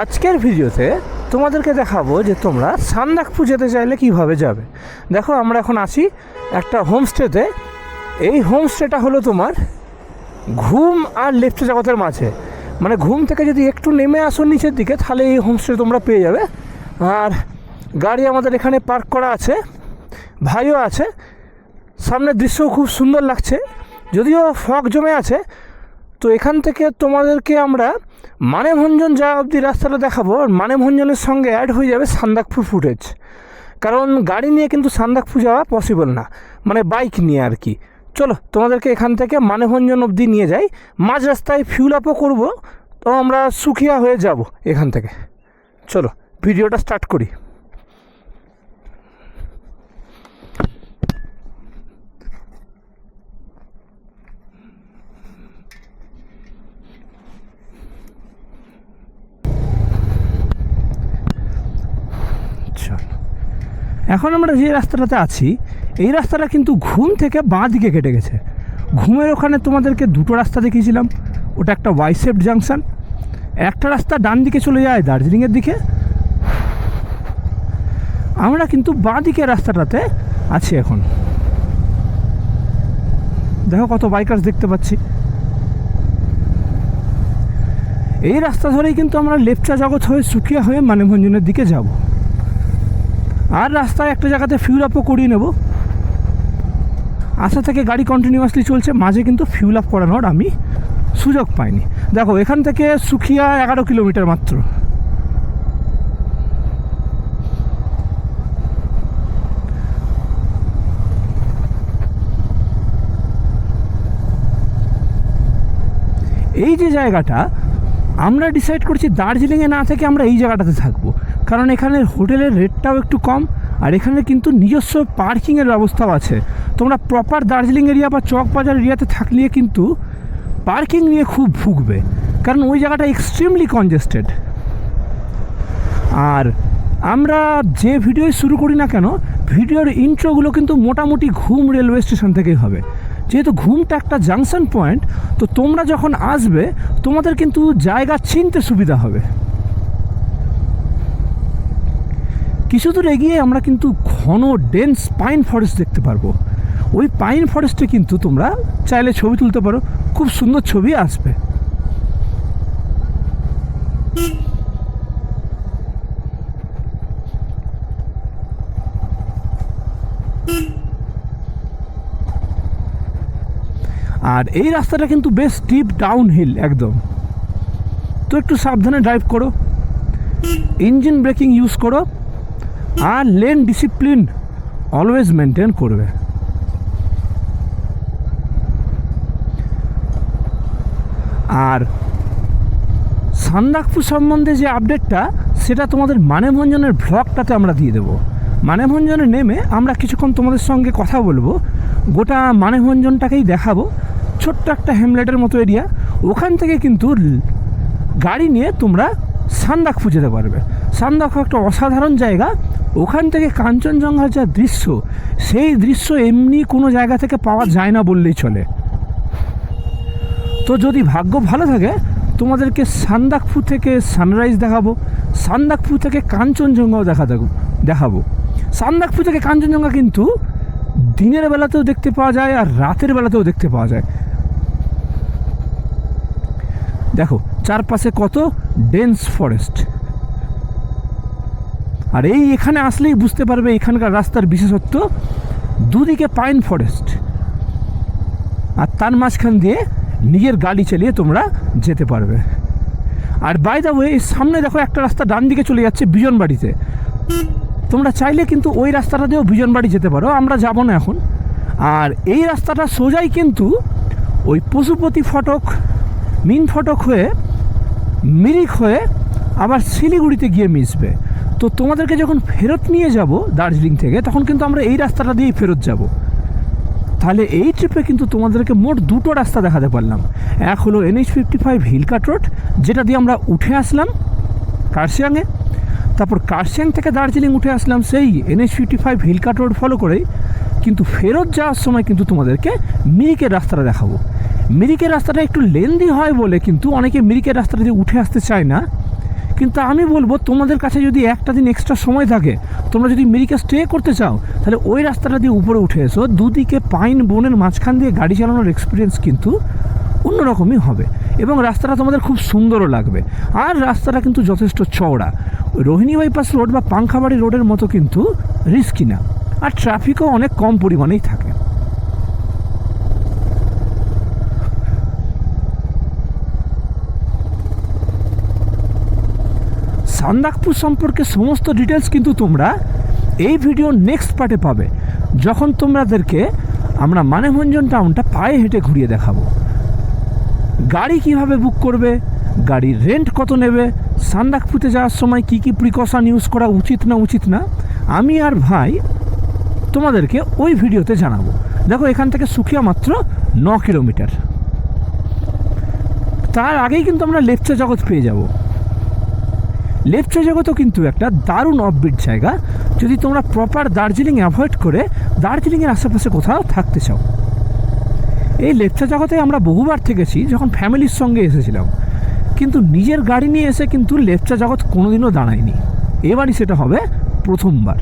আজকের ভিডিওতে তোমাদেরকে দেখাবো যে তোমরা সান্দাকফু যেতে চাইলে কিভাবে যাবে। দেখো আমরা এখন আছি একটা হোমস্টেতে। এই হোমস্টেটা হলো তোমার ঘুম আর লেপ্চা জগতের মাঝে, মানে ঘুম থেকে যদি একটু নেমে আসো নিচের দিকে তাহলে এই হোমস্টে তোমরা পেয়ে যাবে। আর গাড়ি আমাদের এখানে পার্ক করা আছে, ভাইও আছে, সামনের দৃশ্যও খুব সুন্দর লাগছে, যদিও ফগ জমে আছে। তো এখান থেকে তোমাদেরকে আমরা মানেভঞ্জন যাওয়া অবধি রাস্তাটা দেখাবো। আর মানেভঞ্জনের সঙ্গে অ্যাড হয়ে যাবে সান্দাকফু ফুটেজ, কারণ গাড়ি নিয়ে কিন্তু সান্দাকফু যাওয়া পসিবল না, মানে বাইক নিয়ে আর কি। চলো তোমাদেরকে এখান থেকে মানেভঞ্জন অবধি নিয়ে যাই, মাঝ রাস্তায় ফিউল আপও করবো, তো আমরা সুখিয়া হয়ে যাব এখান থেকে। চলো ভিডিওটা স্টার্ট করি। এখন আমরা যে রাস্তাটাতে আছি এই রাস্তাটা কিন্তু ঘুম থেকে বাঁ দিকে কেটে গেছে। ঘুমের ওখানে তোমাদেরকে দুটো রাস্তা দেখিয়েছিলাম, ওটা একটা ওয়াই শেপড জাংশন, একটা রাস্তা ডান দিকে চলে যায় দার্জিলিংয়ের দিকে। আমরা কিন্তু বাঁ দিকের রাস্তাটাতে আছি এখন। দেখো কত বাইকার্স দেখতে পাচ্ছি। এই রাস্তা ধরেই কিন্তু আমরা লেপচা জগৎ হয়ে সুখিয়া হয়ে মানেভঞ্জনের দিকে যাব। আর রাস্তায় একটা জায়গাতে ফিউল আপও করিয়ে নেব। আশা থেকে গাড়ি কন্টিনিউয়াসলি চলছে, মাঝে কিন্তু ফিউল আপ করানোর আমি সুযোগ পাইনি। দেখো এখান থেকে সুখিয়া 11 কিলোমিটার মাত্র। এই যে জায়গাটা আমরা ডিসাইড করছি দার্জিলিংয়ে না থেকে আমরা এই জায়গাটাতে থাকবো, কারণ এখানের হোটেলের রেটটাও একটু কম, আর এখানে কিন্তু নিজস্ব পার্কিংয়ের ব্যবস্থাও আছে। তোমরা প্রপার দার্জিলিং এরিয়া বা চক বাজার এরিয়াতে থাকলে কিন্তু পার্কিং নিয়ে খুব ভুগবে, কারণ ওই জায়গাটা এক্সট্রিমলি কনজেস্টেড। আর আমরা যে ভিডিও শুরু করি না কেন, ভিডিওর ইন্ট্রোগুলো কিন্তু মোটামুটি ঘুম রেলওয়ে স্টেশন থেকেই হবে, যেহেতু ঘুমটা একটা জাংশন পয়েন্ট। তো তোমরা যখন আসবে তোমাদের কিন্তু জায়গা চিনতে সুবিধা হবে। কিছু দূর এগিয়ে আমরা কিন্তু ঘন ডেন্স পাইন ফরেস্ট দেখতে পারবো। ওই পাইন ফরেস্টে কিন্তু তোমরা চাইলে ছবি তুলতে পারো, খুব সুন্দর ছবি আসবে। আর এই রাস্তাটা কিন্তু বেশ স্টিপ ডাউন হিল একদম, তো একটু সাবধানে ড্রাইভ করো, ইঞ্জিন ব্রেকিং ইউজ করো, আর লেন ডিসিপ্লিন অলওয়েজ মেনটেন করবে। আর সান্দাকফু সম্বন্ধে যে আপডেটটা সেটা তোমাদের মানেভঞ্জনের ভ্লগটাতে আমরা দিয়ে দেবো। মানেভঞ্জনে নেমে আমরা কিছুক্ষণ তোমাদের সঙ্গে কথা বলবো, গোটা মানেভঞ্জনটাকেই দেখাবো। ছোট্ট একটা হ্যামলেটের মতো এরিয়া, ওখান থেকে কিন্তু গাড়ি নিয়ে তোমরা সান্দাকফু যেতে পারবে। সান্দাকফু একটা অসাধারণ জায়গা, ওখান থেকে কাঞ্চনজঙ্ঘার যা দৃশ্য, সেই দৃশ্য এমনি কোনো জায়গা থেকে পাওয়া যায় না বললেই চলে। তো যদি ভাগ্য ভালো থাকে তোমাদেরকে সান্দাকফু থেকে সানরাইজ দেখাবো, সান্দাকফু থেকে কাঞ্চনজঙ্ঘাও দেখাবো। সান্দাকফু থেকে কাঞ্চনজঙ্ঘা কিন্তু দিনের বেলাতেও দেখতে পাওয়া যায় আর রাতের বেলাতেও দেখতে পাওয়া যায়। দেখো চারপাশে কত ডেন্স ফরেস্ট। আর এখানে আসলেই বুঝতে পারবে এখানকার রাস্তার বিশেষত্ব, দুদিকে পাইন ফরেস্ট, আর তার মাঝখান দিয়ে নিজের গাড়ি চালিয়ে তোমরা যেতে পারবে। আর বাই দ্য ওয়ে সামনে দেখো একটা রাস্তা ডান দিকে চলে যাচ্ছে বিজনবাড়িতে। তোমরা চাইলে কিন্তু ওই রাস্তাটা দিয়েও বিজনবাড়ি যেতে পারো, আমরা যাব না এখন। আর এই রাস্তাটা সোজাই কিন্তু ওই পশুপতি ফটক, মিন ফটক হয়ে মিরিক হয়ে আবার শিলিগুড়িতে গিয়ে মিশবে। তো তোমাদেরকে যখন ফেরত নিয়ে যাব দার্জিলিং থেকে, তখন কিন্তু আমরা এই রাস্তাটা দিয়েই ফেরত যাব। তাহলে এই ট্রিপে কিন্তু তোমাদেরকে মোট দুটো রাস্তা দেখাতে পারলাম। এক হলো NH55 হিলকাট রোড, যেটা দিয়ে আমরা উঠে আসলাম কার্শিয়াংয়ে, তারপর কার্শিয়াং থেকে দার্জিলিং উঠে আসলাম সেই NH55 হিলকাট রোড ফলো করেই। কিন্তু ফেরত যাওয়ার সময় কিন্তু তোমাদেরকে মিরিকের রাস্তাটা দেখাবো। মিরিকের রাস্তাটা একটু লেন্দি হয় বলে কিন্তু অনেকে মিরিকের রাস্তাটা দিয়ে উঠে আসতে চায় না, কিন্তু আমি বলবো তোমাদের কাছে যদি একটা দিন এক্সট্রা সময় থাকে, তোমরা যদি মিরিকে স্টে করতে চাও, তাহলে ওই রাস্তাটা দিয়ে উপরে উঠে এসো। দুদিকে পাইন বনের মাঝখান দিয়ে গাড়ি চালানোর এক্সপিরিয়েন্স কিন্তু অন্যরকমই হবে এবং রাস্তাটা তোমাদের খুব সুন্দরও লাগবে। আর রাস্তাটা কিন্তু যথেষ্ট চওড়া, রোহিণী বাইপাস রোড বা পাংখাবাড়ি রোডের মতো কিন্তু রিস্কি না, আর ট্রাফিকও অনেক কম পরিমাণেই থাকে। সান্দাকপু সম্পর্কে সমস্ত ডিটেলস কিন্তু তোমরা এই ভিডিওর নেক্সট পার্টে পাবে, যখন তোমাদেরকে আমরা মানেভঞ্জন টাউনটা পায়ে হেঁটে ঘুরিয়ে দেখাবো। গাড়ি কিভাবে বুক করবে, গাড়ির রেন্ট কত নেবে, সান্দাকপুতে যাওয়ার সময় কি কি প্রিকশন ইউজ করা উচিত না আমি আর ভাই তোমাদেরকে ওই ভিডিওতে জানাবো। দেখো এখান থেকে সুখিয়া মাত্র 9 কিলোমিটার। তার আগেই কিন্তু আমরা লেপচা জগৎ পেয়ে যাব। লেপচা জগৎও কিন্তু একটা দারুণ অফবিট জায়গা, যদি তোমরা প্রপার দার্জিলিং অ্যাভয়েড করে দার্জিলিংয়ের আশেপাশে কোথাও থাকতে চাও। এই লেপচা জগতে আমরা বহুবার থেকেছি, যখন ফ্যামিলির সঙ্গে এসেছিলাম, কিন্তু নিজের গাড়ি নিয়ে এসে কিন্তু লেপচা জগৎ কোনোদিনও দাঁড়ায়নি। এবারই সেটা হবে প্রথমবার।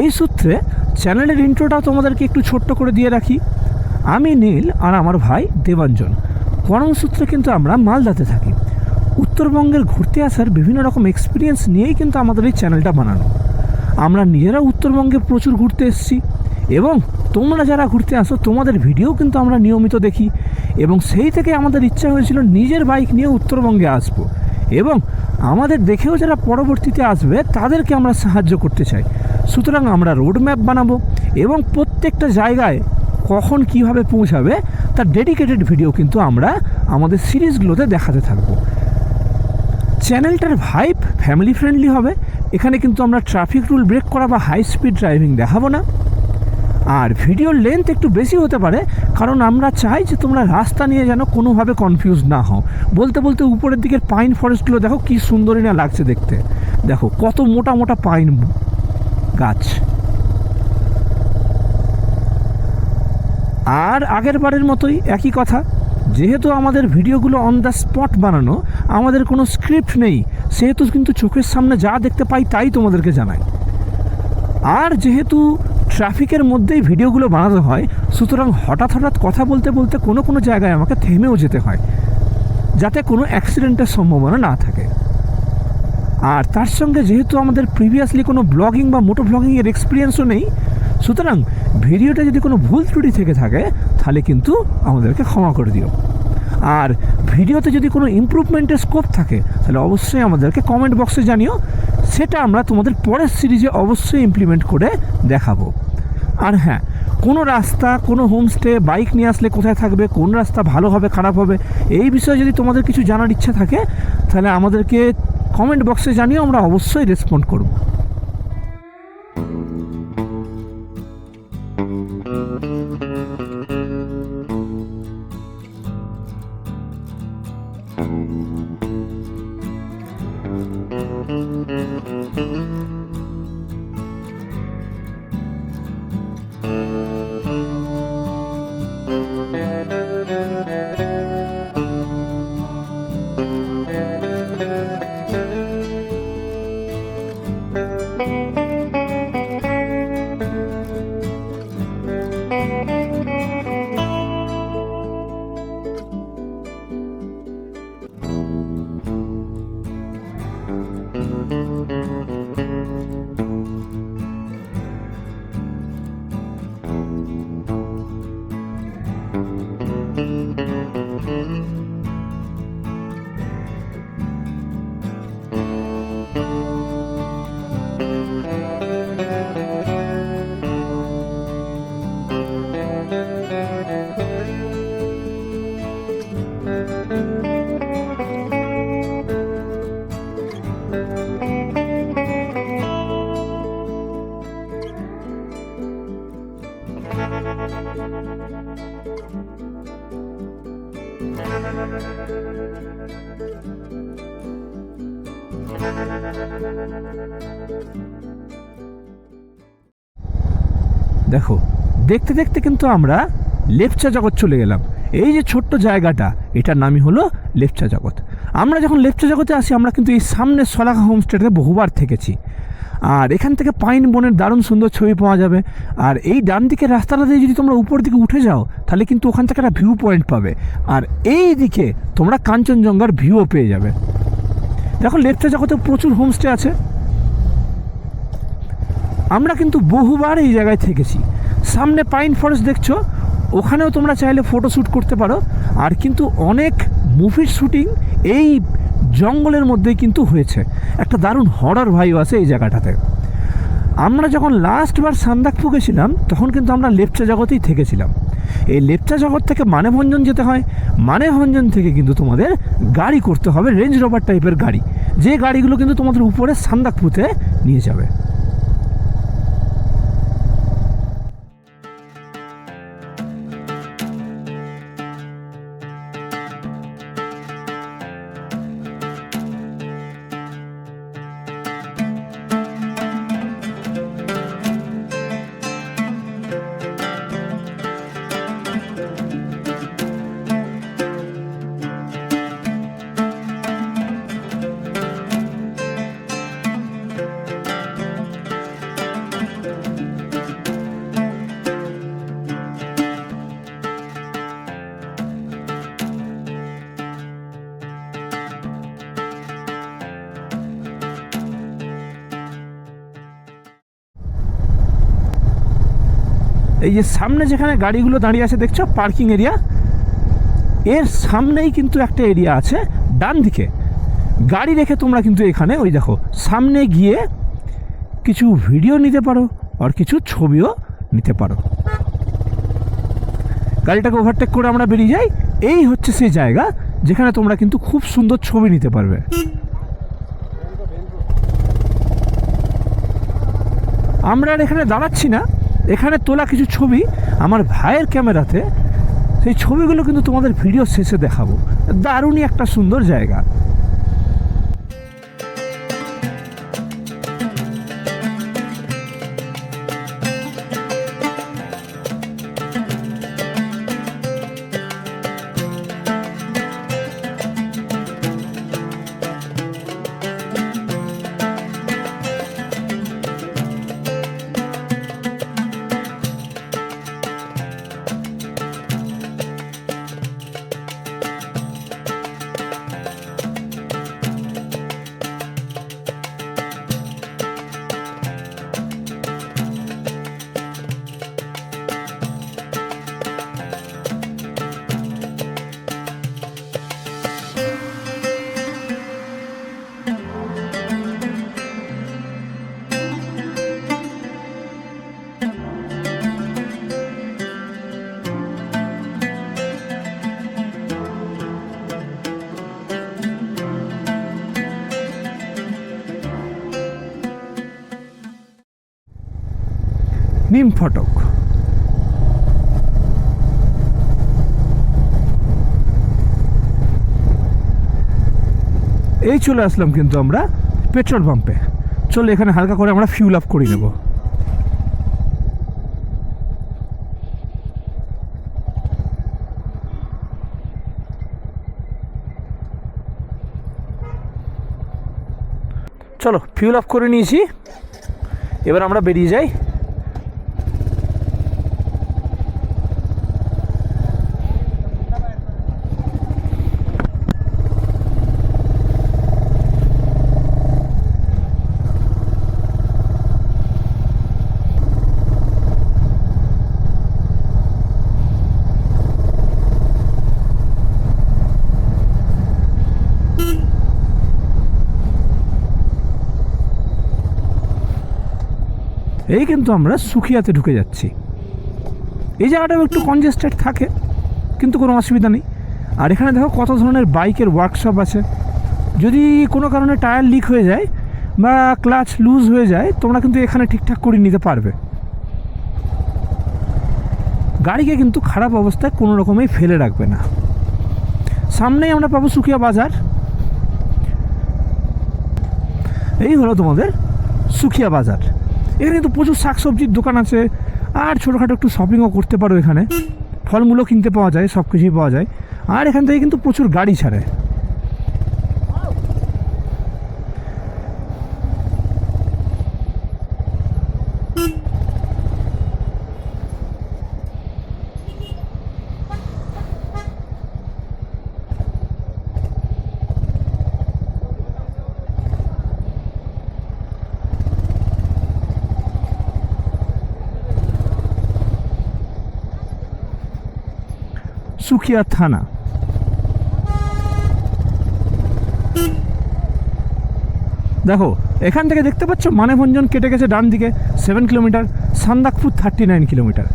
এই সূত্রে চ্যানেলের ইন্ট্রোটাও তোমাদেরকে একটু ছোট্ট করে দিয়ে রাখি। আমি নীল আর আমার ভাই দেবাঞ্জন, কর্মসূত্রে কিন্তু আমরা মালদাতে থাকি। উত্তরবঙ্গের ঘুরতে আসার বিভিন্ন রকম এক্সপিরিয়েন্স নিয়েই কিন্তু আমাদের এই চ্যানেলটা বানানো। আমরা নিজেরা উত্তরবঙ্গে প্রচুর ঘুরতে এসেছি এবং তোমরা যারা ঘুরতে আসো তোমাদের ভিডিও কিন্তু আমরা নিয়মিত দেখি, এবং সেই থেকে আমাদের ইচ্ছা হয়েছিল নিজের বাইক নিয়ে উত্তরবঙ্গে আসবো, এবং আমাদের দেখেও যারা পরবর্তীতে আসবে তাদেরকে আমরা সাহায্য করতে চাই। সুতরাং আমরা রোড ম্যাপ বানাবো এবং প্রত্যেকটা জায়গায় কখন কিভাবে পৌঁছাবে তার ডেডিকেটেড ভিডিও কিন্তু আমরা আমাদের সিরিজগুলোতে দেখাতে থাকবো। চ্যানেলটার ভাইব ফ্যামিলি ফ্রেন্ডলি হবে। এখানে কিন্তু আমরা ট্রাফিক রুল ব্রেক করা বা হাই স্পিড ড্রাইভিং দেখাবো না। আর ভিডিওর লেন্থ একটু বেশি হতে পারে, কারণ আমরা চাই যে তোমরা রাস্তা নিয়ে যেন কোনোভাবে কনফিউজ না হও। বলতে বলতে উপরের দিকের পাইন ফরেস্টগুলো দেখো কি সুন্দরই না লাগছে দেখতে। দেখো কত মোটা মোটা পাইন গাছ। আর আগের বারের মতোই একই কথা, যেহেতু আমাদের ভিডিওগুলো অন দ্য স্পট বানানো, আমাদের কোনো স্ক্রিপ্ট নেই, সেহেতু কিন্তু চোখের সামনে যা দেখতে পাই তাই তোমাদেরকে জানাই। আর যেহেতু ট্রাফিকের মধ্যেই ভিডিওগুলো বানাতে হয়, সুতরাং হঠাৎ কথা বলতে বলতে কোনো জায়গায় আমাকে থেমেও যেতে হয়, যাতে কোনো অ্যাক্সিডেন্টের সম্ভাবনা না থাকে। আর তার সঙ্গে যেহেতু আমাদের প্রিভিয়াসলি কোনো ব্লগিং বা মোটো ব্লগিংয়ের এক্সপিরিয়েন্সও নেই, সুতরাং ভিডিওটা যদি কোনো ভুল ত্রুটি থেকে থাকে তাহলে কিন্তু আমাদেরকে ক্ষমা করে দিও। আর ভিডিওতে যদি কোনো ইমপ্রুভমেন্টের স্কোপ থাকে তাহলে অবশ্যই আমাদেরকে কমেন্ট বক্সে জানিও, সেটা আমরা তোমাদের পরের সিরিজে অবশ্যই ইমপ্লিমেন্ট করে দেখাবো। আর হ্যাঁ, কোনো রাস্তা, কোনো হোমস্টে, বাইক নিয়ে আসলে কোথায় থাকবে, কোন রাস্তা ভালো হবে খারাপ হবে, এই বিষয়ে যদি তোমাদের কিছু জানার ইচ্ছা থাকে তাহলে আমাদেরকে কমেন্ট বক্সে জানিও, আমরা অবশ্যই রেসপন্ড করব। দেখো, দেখতে দেখতে কিন্তু আমরা লেপচা জগৎ চলে গেলাম। এই যে ছোট্ট জায়গাটা, এটার নামই হলো লেপচা জগৎ। আমরা যখন লেপচা জগতে আসি, আমরা কিন্তু এই সামনে শলাকা হোমস্টেতে বহুবার থেকেছি। আর এখান থেকে পাইন বনের দারুণ সুন্দর ছবি পাওয়া যাবে। আর এই ডান দিকের রাস্তাটা দিয়ে যদি তোমরা উপর দিকে উঠে যাও, তাহলে কিন্তু ওখান থেকে একটা ভিউ পয়েন্ট পাবে। আর এই দিকে তোমরা কাঞ্চনজঙ্ঘার ভিউও পেয়ে যাবে। দেখো, লেপচা জগতে প্রচুর হোমস্টে আছে। আমরা কিন্তু বহুবার এই জায়গায় থেকেছি। সামনে পাইন ফরেস্ট দেখছো, ওখানেও তোমরা চাইলে ফটো শ্যুট করতে পারো। আর কিন্তু অনেক মুভির শ্যুটিং এই জঙ্গলের মধ্যেই কিন্তু হয়েছে। একটা দারুণ হরর ভাইব আছে এই জায়গাটাতে। আমরা যখন লাস্টবার সান্দাকফু গেছিলাম, তখন কিন্তু আমরা লেপচা জগতেই থেকেছিলাম। এই লেপচা জগৎ থেকে মানেভঞ্জন যেতে হয়। মানেভঞ্জন থেকে কিন্তু তোমাদের গাড়ি করতে হবে, রেঞ্জ রোভার টাইপের গাড়ি, যে গাড়িগুলো কিন্তু তোমাদের উপরে সান্দাকফুতে নিয়ে যাবে। এই যে সামনে যেখানে গাড়িগুলো দাঁড়িয়ে আছে দেখছো, পার্কিং এরিয়া, এর সামনেই কিন্তু একটা এরিয়া আছে ডান দিকে। গাড়ি রেখে তোমরা কিন্তু এখানে ওই দেখো সামনে গিয়ে কিছু ভিডিও নিতে পারো আর কিছু ছবিও নিতে পারো। গাড়িটাকে ওভারটেক করে আমরা বেরিয়ে যাই। এই হচ্ছে সেই জায়গা যেখানে তোমরা কিন্তু খুব সুন্দর ছবি নিতে পারবে। আমরা আর এখানে দাঁড়াচ্ছি না, এখানে তোলা কিছু ছবি আমার ভাইয়ের ক্যামেরাতে, সেই ছবিগুলো কিন্তু তোমাদের ভিডিও শেষে দেখাবো। দারুণই একটা সুন্দর জায়গা। নিম ফটক। এই চলে আসলাম কিন্তু আমরা পেট্রোল পাম্পে। চলো এখানে হালকা করে আমরা ফিউল আপ করে নেব। চলো ফিউল আপ করে নিয়েছি, এবার আমরা বেরিয়ে যাই। এই কিন্তু আমরা সুখিয়াতে ঢুকে যাচ্ছি। এই জায়গাটাও একটু কনজেস্টেড থাকে, কিন্তু কোনো অসুবিধা নেই। আর এখানে দেখো কত ধরনের বাইকের ওয়ার্কশপ আছে। যদি কোনো কারণে টায়ার লিক হয়ে যায় বা ক্লাচ লুজ হয়ে যায়, তোমরা কিন্তু এখানে ঠিকঠাক করে নিতে পারবে। গাড়িকে কিন্তু খারাপ অবস্থায় কোনো রকমেই ফেলে রাখবে না। সামনেই আমরা পাবো সুকিয়া বাজার। এই হলো তোমাদের সুকিয়া বাজার। এখানে কিন্তু প্রচুর শাকসবজির দোকান আছে, আর ছোটোখাটো একটু শপিংও করতে পারো। এখানে ফলমূলও কিনতে পাওয়া যায়, সব কিছুই পাওয়া যায়। আর এখান থেকে কিন্তু প্রচুর গাড়ি ছাড়ে। সুকিয়া থানা। দেখো এখান থেকে দেখতে পাচ্ছ মানেভঞ্জন কেটে গেছে ডান দিকে 7 কিলোমিটার, সান্দাকফু 39 কিলোমিটার।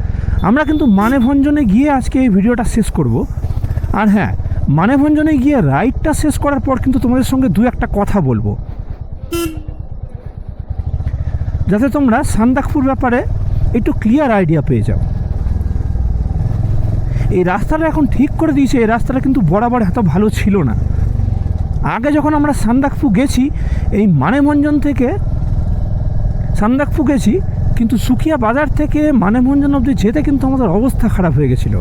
আমরা কিন্তু মানেভঞ্জনে গিয়ে আজকে এই ভিডিওটা শেষ করব। আর হ্যাঁ, মানেভঞ্জনে গিয়ে রাইডটা শেষ করার পর কিন্তু তোমাদের সঙ্গে দু একটা কথা বলবো, যাতে তোমরা সান্দাকফুর ব্যাপারে একটু ক্লিয়ার আইডিয়া পেয়ে যাও। এই রাস্তাটা এখন ঠিক করে দিয়েছে। এই রাস্তাটা কিন্তু বরাবর এত ভালো ছিল না। আগে যখন আমরা সান্দাকফু গেছি, এই মানেভঞ্জন থেকে সান্দাকফু গেছি, কিন্তু সুকিয়া বাজার থেকে মানেভঞ্জন অবধি যেতে কিন্তু আমাদের অবস্থা খারাপ হয়ে গেছিলো।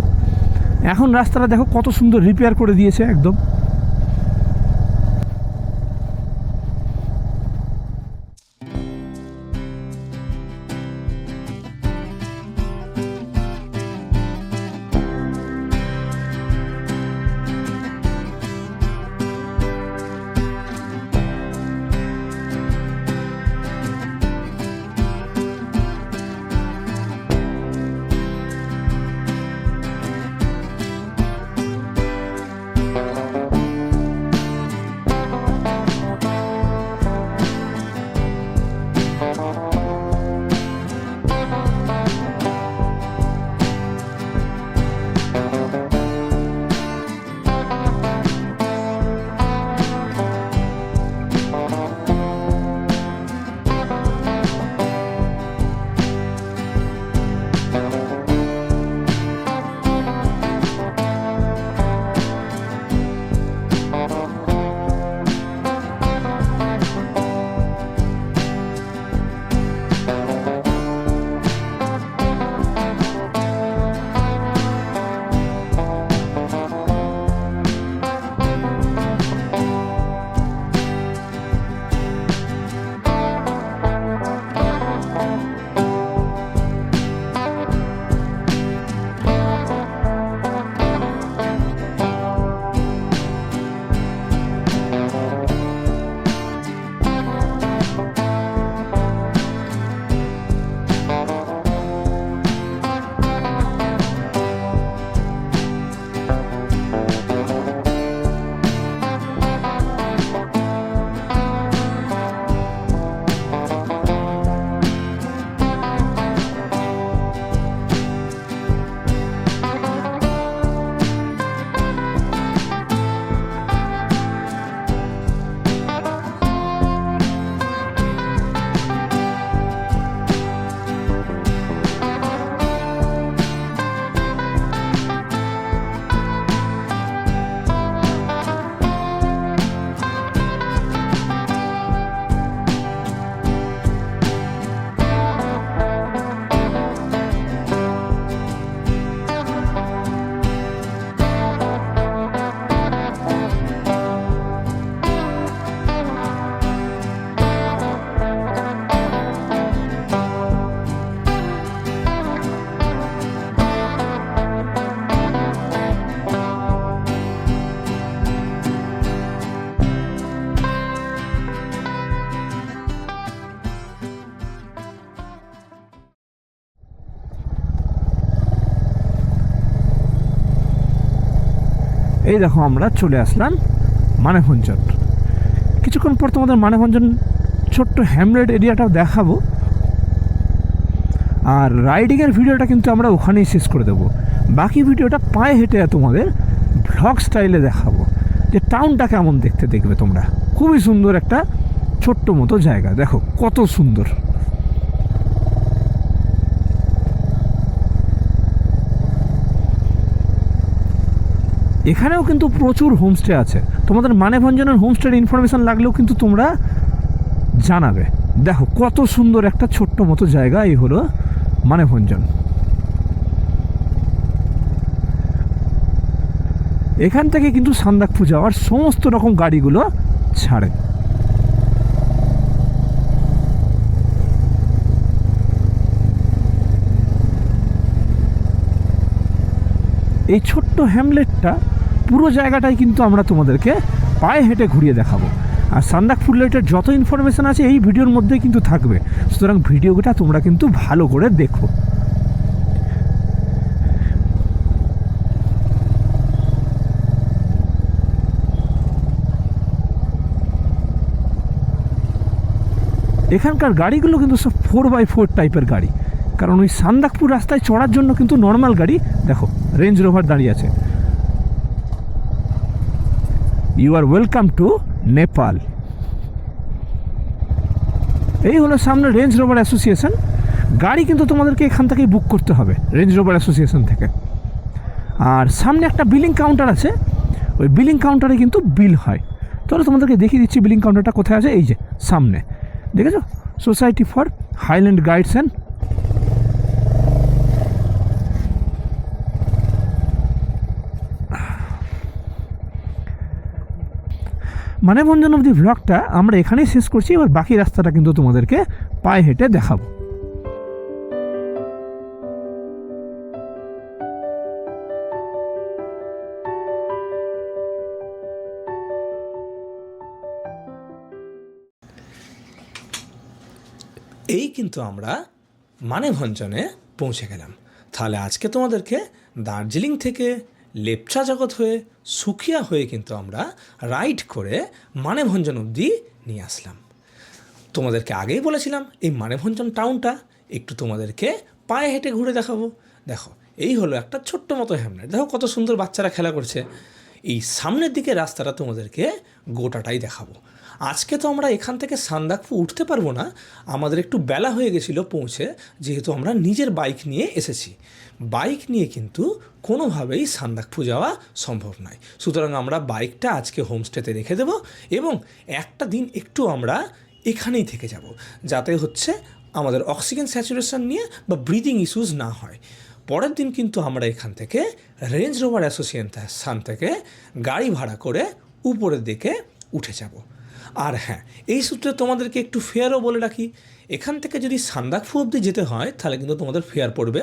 এখন রাস্তাটা দেখো কত সুন্দর রিপেয়ার করে দিয়েছে একদম। এই দেখো আমরা চলে আসলাম মানেভঞ্জন। কিছুক্ষণ পর তোমাদের মানেভঞ্জন ছোট্ট হ্যামলেট এরিয়াটাও দেখাবো। আর রাইডিংয়ের ভিডিওটা কিন্তু আমরা ওখানেই শেষ করে দেবো। বাকি ভিডিওটা পায়ে হেঁটে তোমাদের ভ্লগ স্টাইলে দেখাবো যে টাউনটা কেমন দেখতে দেখবে তোমরা। খুবই সুন্দর একটা ছোট্ট মতো জায়গা, দেখো কত সুন্দর। এখানেও কিন্তু প্রচুর হোমস্টে আছে, তোমাদের মানেভঞ্জনের হোমস্টের ইনফরমেশান লাগলেও কিন্তু তোমরা জানাবে। দেখো কত সুন্দর একটা ছোট্ট মতো জায়গা, এই হলো মানেভঞ্জন। এখান থেকে কিন্তু সান্দাকফু যাওয়ার সমস্ত রকম গাড়িগুলো ছাড়ে। এই ছোট্ট হ্যামলেটটা পুরো জায়গাটাই কিন্তু আমরা তোমাদেরকে পায়ে হেঁটে ঘুরিয়ে দেখাবো। আর সান্দাকফু রিলেটেড যত ইনফরমেশান আছে এই ভিডিওর মধ্যেই কিন্তু থাকবে, সুতরাং ভিডিওটা তোমরা কিন্তু ভালো করে দেখো। এখানকার গাড়িগুলো কিন্তু সব 4x4 টাইপের গাড়ি, কারণ ওই সান্দাকফু রাস্তায় চড়ার জন্য কিন্তু নর্মাল গাড়ি, দেখো রেঞ্জ রোভার দাঁড়িয়ে আছে। You are welcome to Nepal. এই হলো সামনে রেঞ্জ রোভার অ্যাসোসিয়েশন। গাড়ি কিন্তু তোমাদেরকে এখান থেকেই বুক করতে হবে, রেঞ্জ রোভার অ্যাসোসিয়েশন থেকে। আর সামনে একটা বিলিং কাউন্টার আছে, ওই বিলিং কাউন্টারে কিন্তু বিল হয়। তাহলে তোমাদেরকে দেখিয়ে দিচ্ছি বিলিং কাউন্টারটা কোথায় আছে। এই যে সামনে দেখেছো, society for highland guides and Manebhanjan অবধি ভ্লগটা আমরা এখানেই শেষ করছি। এবার বাকি রাস্তাটা কিন্তু তোমাদেরকে পায়ে হেঁটে দেখাবো। এই কিন্তু আমরা মানেভঞ্জনে পৌঁছে গেলাম। তাহলে আজকে তোমাদেরকে দার্জিলিং থেকে লেপচা জগৎ হয়ে সুখিয়া হয়ে কিন্তু আমরা রাইড করে মানেভঞ্জন অবধি নিয়ে আসলাম। তোমাদেরকে আগেই বলেছিলাম এই মানেভঞ্জন টাউনটা একটু তোমাদেরকে পায়ে হেঁটে ঘুরে দেখাবো। দেখো এই হলো একটা ছোট্ট মতো হ্যামলেট, দেখো কত সুন্দর বাচ্চারা খেলা করছে। এই সামনের দিকে রাস্তাটা তোমাদেরকে গোটাটাই দেখাবো। আজকে তো আমরা এখান থেকে সান্দাকফু উঠতে পারবো না, আমাদের একটু বেলা হয়ে গেছিলো পৌঁছে, যেহেতু আমরা নিজের বাইক নিয়ে এসেছি। বাইক নিয়ে কিন্তু কোনোভাবেই সান্দাকফু যাওয়া সম্ভব নয়, সুতরাং আমরা বাইকটা আজকে হোমস্টেতে রেখে দেবো এবং একটা দিন একটু আমরা এখানেই থেকে যাব, যাতে হচ্ছে আমাদের অক্সিজেন স্যাচুরেশন নিয়ে বা ব্রিদিং ইস্যুস না হয়। পরের দিন কিন্তু আমরা এখান থেকে রেঞ্জ রোভার অ্যাসোসিয়েশন থেকে গাড়ি ভাড়া করে উপরের দিকে উঠে যাব। আর হ্যাঁ, এই সূত্রে তোমাদেরকে একটু ফেয়ারও বলে রাখি, এখান থেকে যদি সান্দাকফু অবধি যেতে হয় তাহলে কিন্তু তোমাদের ফেয়ার পড়বে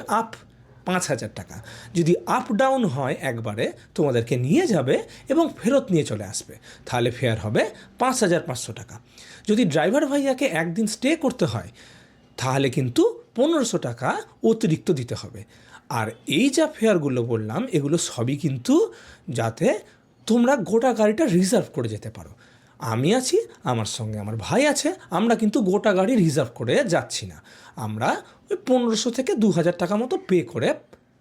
5,000 টাকা। যদি আপ ডাউন হয় একবারে তোমাদেরকে নিয়ে যাবে এবং ফেরত নিয়ে চলে আসবে, তাহলে ফেয়ার হবে 5,500 টাকা। যদি ড্রাইভার ভাইয়াকে একদিন স্টে করতে হয় তাহলে কিন্তু 1,500 টাকা অতিরিক্ত দিতে হবে। আর এই যা ফেয়ারগুলো বললাম এগুলো সবই কিন্তু যাতে তোমরা গোটা গাড়িটা রিজার্ভ করে যেতে পারো। আমি আছি, আমার সঙ্গে আমার ভাই আছে, আমরা কিন্তু গোটা গাড়ি রিজার্ভ করে যাচ্ছি না, আমরা ওই 1,500 থেকে 2,000 টাকা মতো পে করে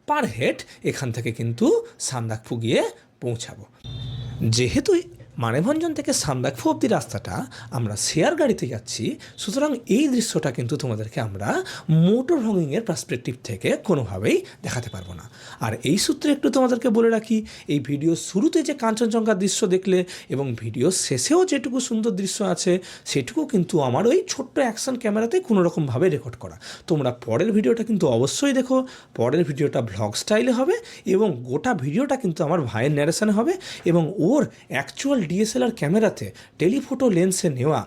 পার হেড এখান থেকে কিন্তু সান্দাকফু গিয়ে পৌঁছাবো। যেহেতু মানেভঞ্জন থেকে সান্দাকফু অব্দি রাস্তাটা আমরা শেয়ার গাড়িতে যাচ্ছি, সুতরাং এই দৃশ্যটা কিন্তু তোমাদেরকে আমরা মোটর ভ্লগিংয়ের পার্সপেক্টিভ থেকে কোনোভাবেই দেখাতে পারবো না। আর এই সূত্রে একটু তোমাদেরকে বলে রাখি, এই ভিডিও শুরুতে যে কাঞ্চনজঙ্ঘার দৃশ্য দেখলে এবং ভিডিও শেষেও যেটুকু সুন্দর দৃশ্য আছে সেটুকু কিন্তু আমার ওই ছোট্ট অ্যাকশন ক্যামেরাতে কোনোরকমভাবে রেকর্ড করা। তোমরা পরের ভিডিওটা কিন্তু অবশ্যই দেখো, পরের ভিডিওটা ভ্লগ স্টাইলে হবে এবং গোটা ভিডিওটা কিন্তু আমার ভাইয়ের ন্যারেশনে হবে এবং ওর অ্যাকচুয়াল ডিএসএলআর ক্যামেরাতে টেলিফোটো লেন্সে নেওয়া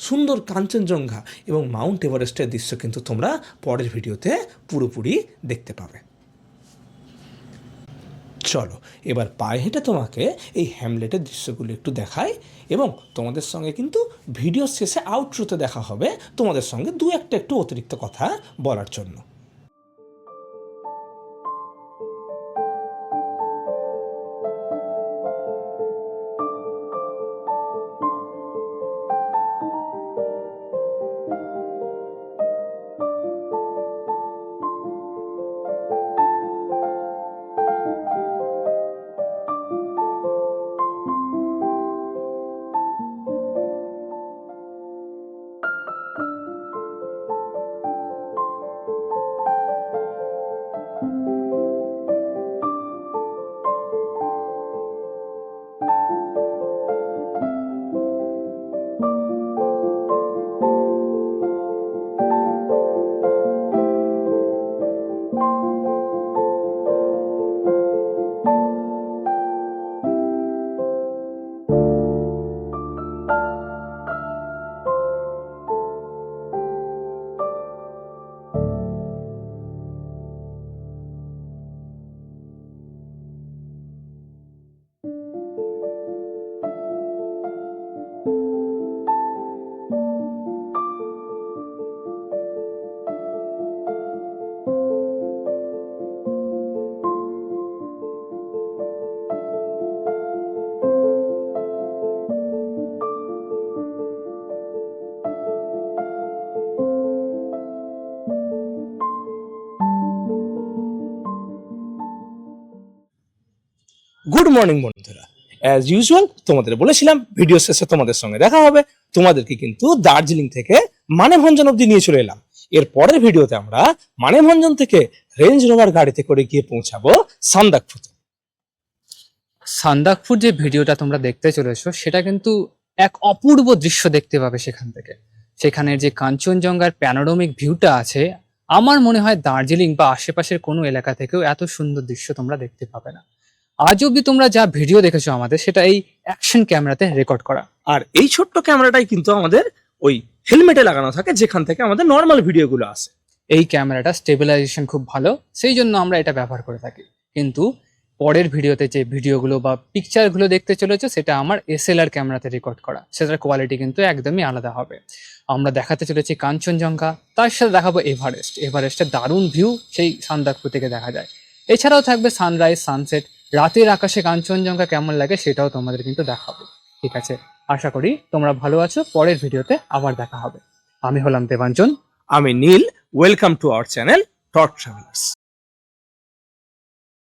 সুন্দর কাঞ্চনজঙ্ঘা এবং মাউন্ট এভারেস্টের দৃশ্য কিন্তু তোমরা পরের ভিডিওতে পুরোপুরি দেখতে পাবে। চলো এবার পায়ে হেঁটে তোমাকে এই হ্যামলেটের দৃশ্যগুলো একটু দেখাই এবং তোমাদের সঙ্গে কিন্তু ভিডিও শেষে আউটরোতে দেখা হবে তোমাদের সঙ্গে দু একটা একটু অতিরিক্ত কথা বলার জন্য। গুড মর্নিং বন্ধুরা, অ্যাজ ইউজুয়াল তোমাদের বলেছিলাম ভিডিও শেষে তোমাদের সঙ্গে দেখা হবে। তোমাদেরকে কিন্তু দার্জিলিং থেকে মানেভঞ্জন অব্দি নিয়ে চলে এলাম। এর পরের ভিডিওতে আমরা মানেভঞ্জন থেকে রেঞ্জ রোভার গাড়িতে করে গিয়ে পৌঁছাবো সান্দাকফুতে। সান্দাকফু যে ভিডিওটা তোমরা দেখতে চলেছো সেটা কিন্তু এক অপূর্ব দৃশ্য দেখতে পাবে সেখান থেকে। সেখানের যে কাঞ্চনজঙ্ঘার প্যানোরামিক ভিউটা আছে, আমার মনে হয় দার্জিলিং বা আশেপাশের কোনো এলাকা থেকেও এত সুন্দর দৃশ্য তোমরা দেখতে পাবে না। আজ অব্দি তোমরা যা ভিডিও দেখেছো আমাদের, সেটা এই অ্যাকশন ক্যামেরাতে রেকর্ড করা। আর এই ছোট্ট ক্যামেরাটাই কিন্তু আমাদের ওই হেলমেটে লাগানো থাকে, যেখান থেকে আমাদের নর্মাল ভিডিওগুলো আসে। এই ক্যামেরাটা স্টেবিলাইজেশন খুব ভালো, সেই জন্য আমরা এটা ব্যবহার করে থাকি। কিন্তু পরের ভিডিওতে যে ভিডিওগুলো বা পিকচারগুলো দেখতে চলেছে সেটা আমার এসএলআর ক্যামেরাতে রেকর্ড করা, সেটার কোয়ালিটি কিন্তু একদমই আলাদা হবে। আমরা দেখাতে চলেছি কাঞ্চনজঙ্ঘা, তার সাথে দেখাবো এভারেস্ট। এভারেস্টের দারুণ ভিউ সেই সান্দাকফু থেকে দেখা যায়। এছাড়াও থাকবে সানরাইজ, সানসেট, রাতের আকাশে কাঞ্চনজঙ্ঘা কেমন লাগে সেটাও তোমাদের কিন্তু দেখাবো। ঠিক আছে, আশা করি তোমরা ভালো আছো। পরের ভিডিওতে আবার দেখা হবে। আমি হলাম দেবাঞ্জন। আমি Neel. Welcome to our channel tot travellers.